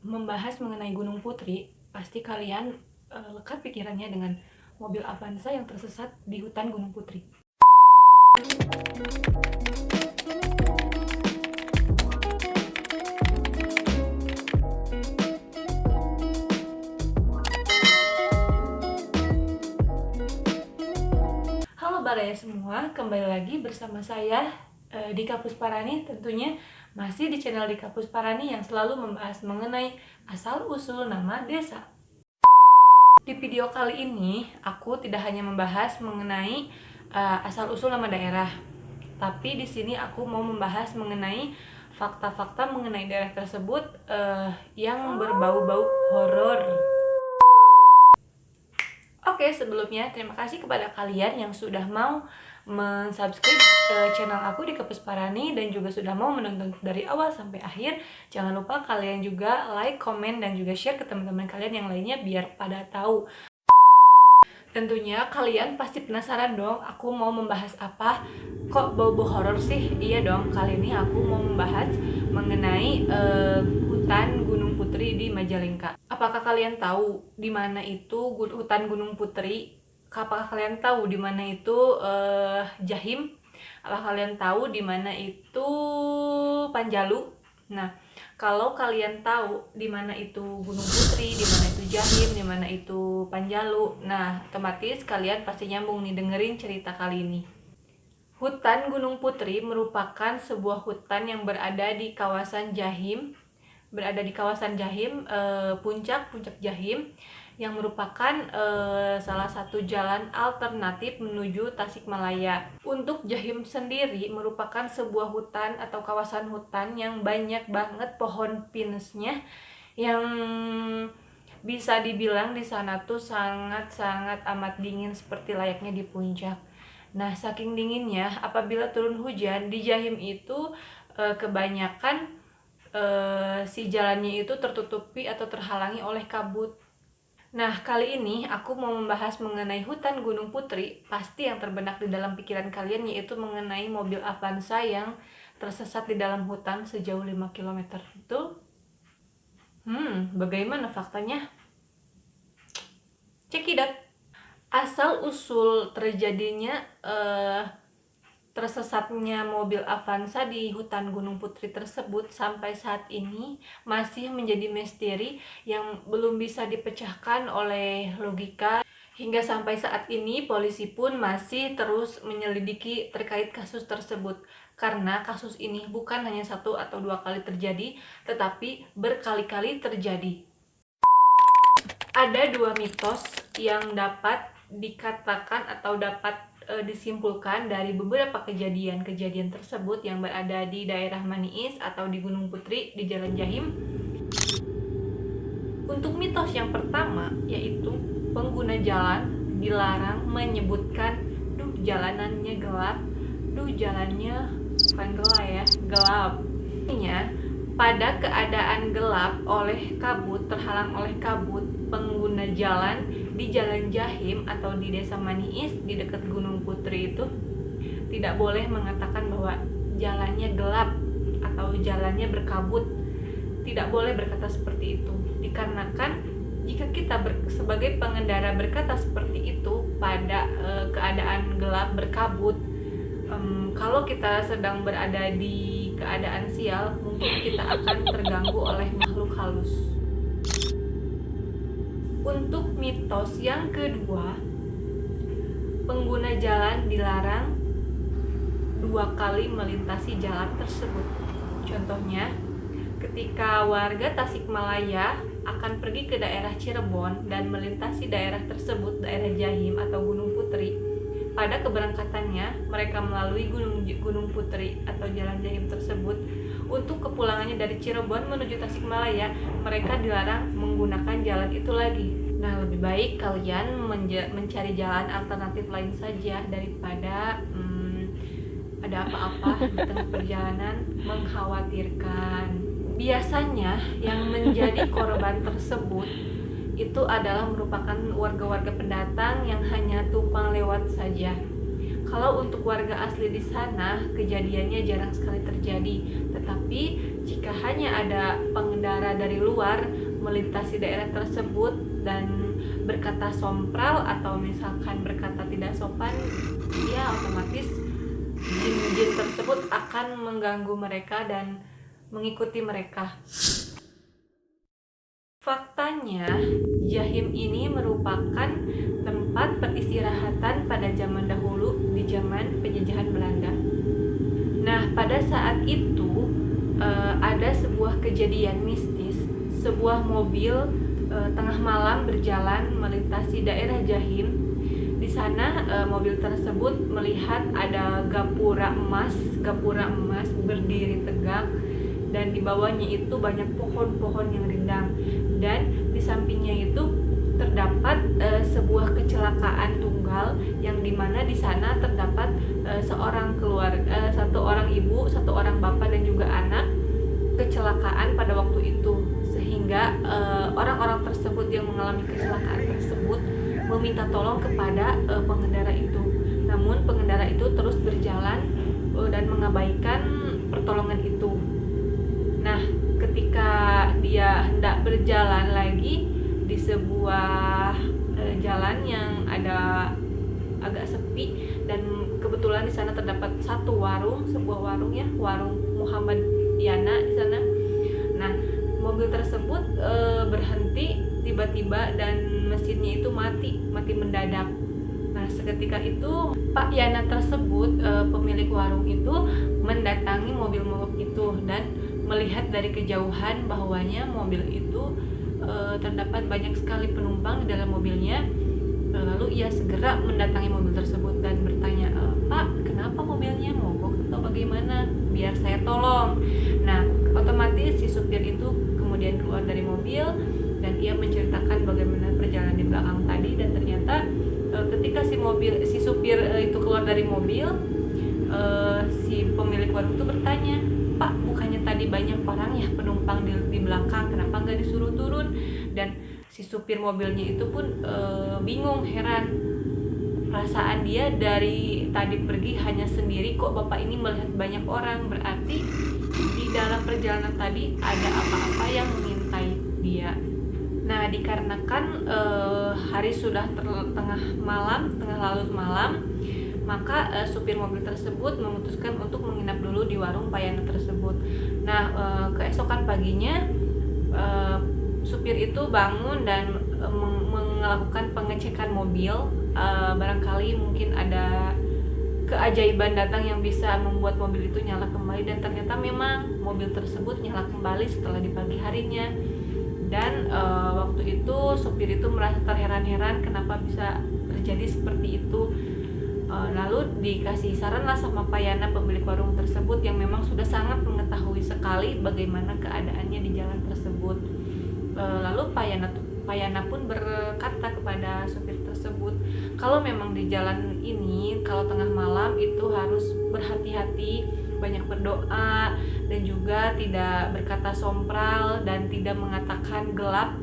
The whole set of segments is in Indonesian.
membahas mengenai Gunung Putri, pasti kalian lekat pikirannya dengan mobil Avanza yang tersesat di hutan Gunung Putri. Halo Baraya semua, kembali lagi bersama saya Dika Pusparani, tentunya masih di channel Dika Pusparani yang selalu membahas mengenai asal-usul nama desa. Di video kali ini, aku tidak hanya membahas mengenai asal-usul nama daerah, tapi di sini aku mau membahas mengenai fakta-fakta mengenai daerah tersebut yang berbau-bau horor. Oke, sebelumnya terima kasih kepada kalian yang sudah mau mensubscribe channel aku di Pusparani dan juga sudah mau menonton dari awal sampai akhir. Jangan lupa kalian juga like, komen, dan juga share ke teman-teman kalian yang lainnya biar pada tahu. Tentunya kalian pasti penasaran dong, aku mau membahas apa? Kok bau-bau horor sih? Iya dong, kali ini aku mau membahas mengenai hutan Gunung Putri di Majalengka. Apakah kalian tahu di mana itu hutan Gunung Putri? Apakah kalian tahu di mana itu Jahim? Apakah kalian tahu di mana itu Panjalu? Nah, kalau kalian tahu di mana itu Gunung Putri, di mana itu Jahim, di mana itu Panjalu, nah otomatis kalian pasti nyambung nih dengerin cerita kali ini. Hutan Gunung Putri merupakan sebuah hutan yang berada di kawasan Jahim, puncak Jahim, yang merupakan salah satu jalan alternatif menuju Tasikmalaya. Untuk Jahim sendiri merupakan sebuah hutan atau kawasan hutan yang banyak banget pohon pinusnya, yang bisa dibilang di sana tuh sangat-sangat amat dingin seperti layaknya di puncak. Nah, saking dinginnya apabila turun hujan di Jahim itu kebanyakan si jalannya itu tertutupi atau terhalangi oleh kabut. Nah, kali ini aku mau membahas mengenai hutan Gunung Putri. Pasti yang terbenak di dalam pikiran kalian yaitu mengenai mobil Avanza yang tersesat di dalam hutan sejauh 5 km. Betul? Bagaimana faktanya? Cekidot. Asal usul terjadinya tersesatnya mobil Avanza di hutan Gunung Putri tersebut sampai saat ini masih menjadi misteri yang belum bisa dipecahkan oleh logika. Hingga sampai saat ini polisi pun masih terus menyelidiki terkait kasus tersebut, karena kasus ini bukan hanya 1 atau 2 kali terjadi, tetapi berkali-kali terjadi. Ada 2 mitos yang dapat dikatakan atau dapat disimpulkan dari beberapa kejadian tersebut yang berada di daerah Maniis atau di Gunung Putri di Jalan Jahim. Untuk mitos yang pertama yaitu pengguna jalan dilarang menyebutkan duh jalanannya gelap, duh jalannya bukan gelap ya, gelap. Artinya pada keadaan gelap oleh kabut, terhalang oleh kabut, pengguna jalan di Jalan Jahim atau di Desa Maniis di dekat Gunung Putri itu tidak boleh mengatakan bahwa jalannya gelap atau jalannya berkabut. Tidak boleh berkata seperti itu, dikarenakan jika kita sebagai pengendara berkata seperti itu pada keadaan gelap berkabut, kalau kita sedang berada di keadaan sial, mungkin kita akan terganggu oleh makhluk halus. Untuk mitos yang kedua, pengguna jalan dilarang 2 kali melintasi jalan tersebut. Contohnya, ketika warga Tasikmalaya akan pergi ke daerah Cirebon dan melintasi daerah tersebut, daerah Jahim atau Gunung Putri, pada keberangkatannya mereka melalui Gunung Putri atau Jalan Jahim tersebut, untuk kepulangannya dari Cirebon menuju Tasikmalaya, mereka dilarang menggunakan jalan itu lagi. Nah, lebih baik kalian mencari jalan alternatif lain saja daripada ada apa-apa di tengah perjalanan mengkhawatirkan. Biasanya yang menjadi korban tersebut itu adalah merupakan warga-warga pendatang yang hanya tumpang lewat saja. Kalau untuk warga asli di sana, kejadiannya jarang sekali terjadi. Tetapi jika hanya ada pengendara dari luar melintasi daerah tersebut dan berkata sompral atau misalkan berkata tidak sopan, ya otomatis jin-jin tersebut akan mengganggu mereka dan mengikuti mereka. Faktanya, Jahim ini merupakan tempat peristirahatan pada zaman dahulu di zaman penjajahan Belanda. Nah, pada saat itu ada sebuah kejadian mistis, sebuah mobil tengah malam berjalan melintasi daerah Jahim. Di sana mobil tersebut melihat ada gapura emas berdiri tegak, dan di bawahnya itu banyak pohon-pohon yang rindang, dan di sampingnya itu terdapat sebuah kecelakaan tunggal yang dimana di sana terdapat satu orang ibu, satu orang bapak dan juga anak kecelakaan pada waktu itu, sehingga orang-orang tersebut yang mengalami kecelakaan tersebut meminta tolong kepada pengendara itu. Namun pengendara itu terus berjalan dan mengabaikan pertolongan itu. Nah, ketika dia hendak berjalan lagi di sebuah jalan yang ada agak sepi, dan kebetulan di sana terdapat satu warung, sebuah warung ya, warung Muhammad Yana di sana. Nah, mobil tersebut berhenti tiba-tiba dan mesinnya itu mati mendadak. Nah, seketika itu Pak Yana tersebut, pemilik warung itu mendatangi mobil mogok itu dan melihat dari kejauhan bahwanya mobil itu terdapat banyak sekali penumpang di dalam mobilnya. Lalu ia segera mendatangi mobil tersebut dan bertanya, Pak, kenapa mobilnya mogok atau bagaimana? Biar saya tolong. Nah, otomatis si supir itu kemudian keluar dari mobil dan ia menceritakan bagaimana perjalanan di belakang tadi, dan ternyata ketika si supir itu keluar dari mobil, si pemilik warung itu bertanya, Pak, bukannya tadi banyak orang ya penumpang di belakang, kenapa nggak disuruh turun? Dan si supir mobilnya itu pun bingung, heran. Perasaan dia dari tadi pergi hanya sendiri, kok bapak ini melihat banyak orang, berarti di dalam perjalanan tadi ada apa-apa yang mengintai dia. Nah, dikarenakan hari sudah tengah larut malam, maka supir mobil tersebut memutuskan untuk menginap dulu di warung Pak Yana tersebut. Nah, keesokan paginya supir itu bangun dan melakukan pengecekan mobil. Barangkali mungkin ada keajaiban datang yang bisa membuat mobil itu nyala kembali, dan ternyata memang mobil tersebut nyala kembali setelah di pagi harinya. Dan waktu itu supir itu merasa terheran-heran kenapa bisa terjadi seperti itu. Lalu dikasih saran lah sama Pak Yana, pemilik warung tersebut, yang memang sudah sangat mengetahui sekali bagaimana keadaannya di jalan tersebut. Lalu Pak Yana pun berkata kepada supir tersebut, kalau memang di jalan ini kalau tengah malam itu harus berhati-hati, banyak berdoa, dan juga tidak berkata sompral dan tidak mengatakan gelap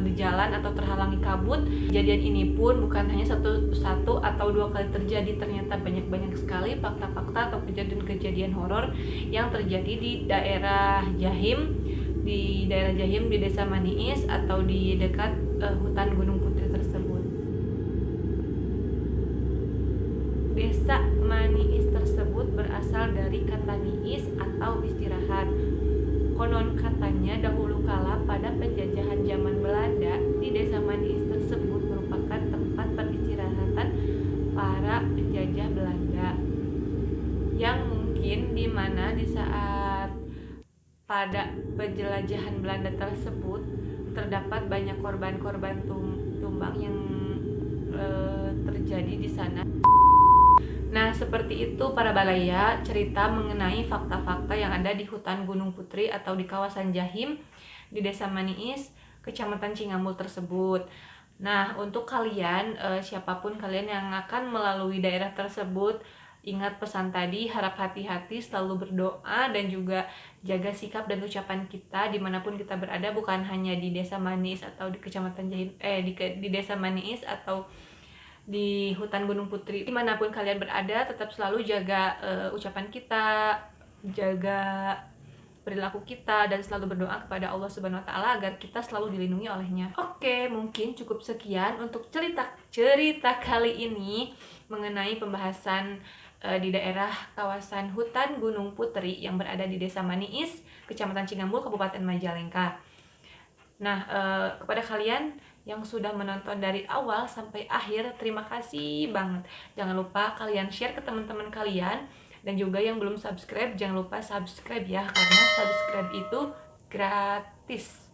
di jalan atau terhalangi kabut. Kejadian ini pun bukan hanya satu atau dua kali terjadi, ternyata banyak sekali fakta-fakta atau kejadian-kejadian horor yang terjadi di daerah Jahim, di Desa Maniis atau di dekat hutan Gunung Putri tersebut. Desa Maniis tersebut berasal dari kata niis atau istirahat. Konon katanya dahulu kala pada penjajahan zaman Belanda, di Desa Maniis tersebut merupakan tempat peristirahatan para penjajah Belanda, yang mungkin di mana di saat pada penjelajahan Belanda tersebut terdapat banyak korban-korban tumbang yang terjadi di sana. Nah, seperti itu para balaya, cerita mengenai fakta-fakta yang ada di hutan Gunung Putri atau di kawasan Jahim di Desa Maniis, Kecamatan Cingamul tersebut. Nah, untuk kalian, siapapun kalian yang akan melalui daerah tersebut, ingat pesan tadi, harap hati-hati, selalu berdoa, dan juga jaga sikap dan ucapan kita dimanapun kita berada, bukan hanya di Desa Maniis atau di Kecamatan Jahim, di Desa Maniis atau di hutan Gunung Putri. Dimanapun kalian berada, tetap selalu jaga ucapan kita, jaga perilaku kita dan selalu berdoa kepada Allah Subhanahu wa taala agar kita selalu dilindungi olehnya. Oke, mungkin cukup sekian untuk cerita kali ini mengenai pembahasan di daerah kawasan hutan Gunung Putri yang berada di Desa Maniis, Kecamatan Cingambul, Kabupaten Majalengka. Nah, kepada kalian yang sudah menonton dari awal sampai akhir, terima kasih banget. Jangan lupa kalian share ke teman-teman kalian, dan juga yang belum subscribe, jangan lupa subscribe ya, karena subscribe itu gratis.